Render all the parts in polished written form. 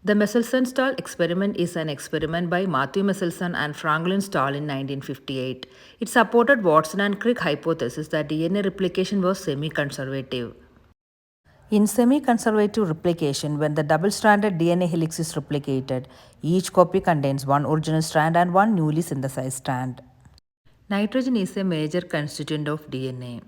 The Meselson and Stahl experiment is an experiment by Matthew Meselson and Franklin Stahl in 1958. It supported Watson and Crick hypothesis that DNA replication was semi-conservative. In semi-conservative replication, when the double-stranded DNA helix is replicated, each copy contains one original strand and one newly synthesized strand. Nitrogen is a major constituent of DNA.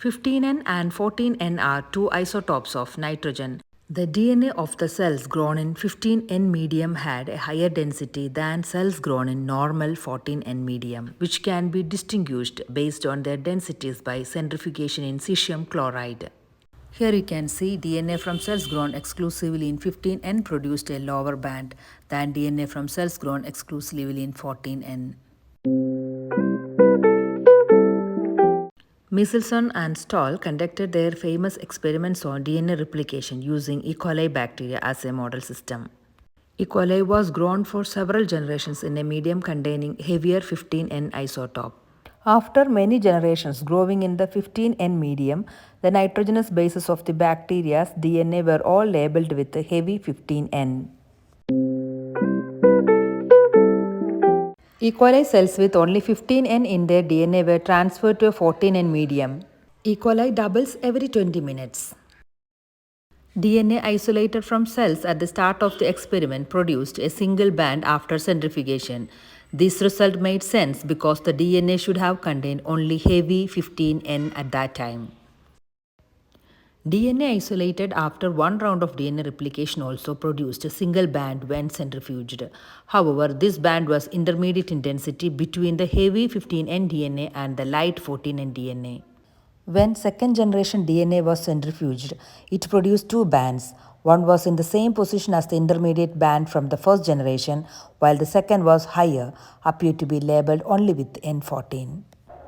15N and 14N are two isotopes of nitrogen. The DNA of the cells grown in 15N medium had a higher density than cells grown in normal 14N medium, which can be distinguished based on their densities by centrifugation in cesium chloride. Here you can see DNA from cells grown exclusively in 15N produced a lower band than DNA from cells grown exclusively in 14N. Meselson and Stahl conducted their famous experiments on DNA replication using E. coli bacteria as a model system. E. coli was grown for several generations in a medium containing heavier 15N isotope. After many generations growing in the 15N medium, the nitrogenous bases of the bacteria's DNA were all labeled with heavy 15N. E. coli cells with only 15N in their DNA were transferred to a 14N medium. E. coli doubles every 20 minutes. DNA isolated from cells at the start of the experiment produced a single band after centrifugation. This result made sense because the DNA should have contained only heavy 15N at that time. DNA isolated after one round of DNA replication also produced a single band when centrifuged. However, this band was intermediate in density between the heavy 15N DNA and the light 14N DNA. When second generation DNA was centrifuged, it produced two bands. One was in the same position as the intermediate band from the first generation, while the second was higher, appeared to be labeled only with N14.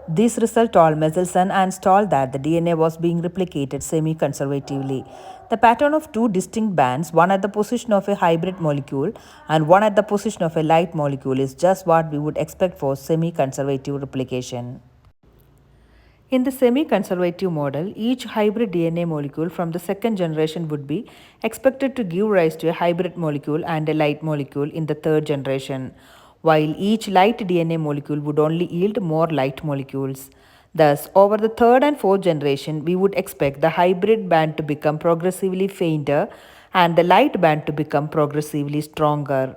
This result told Meselson and Stahl that the DNA was being replicated semi-conservatively. The pattern of two distinct bands, one at the position of a hybrid molecule and one at the position of a light molecule, is just what we would expect for semi-conservative replication. In the semi-conservative model, each hybrid DNA molecule from the second generation would be expected to give rise to a hybrid molecule and a light molecule in the third generation, while each light DNA molecule would only yield more light molecules. Thus, over the third and fourth generation, we would expect the hybrid band to become progressively fainter and the light band to become progressively stronger.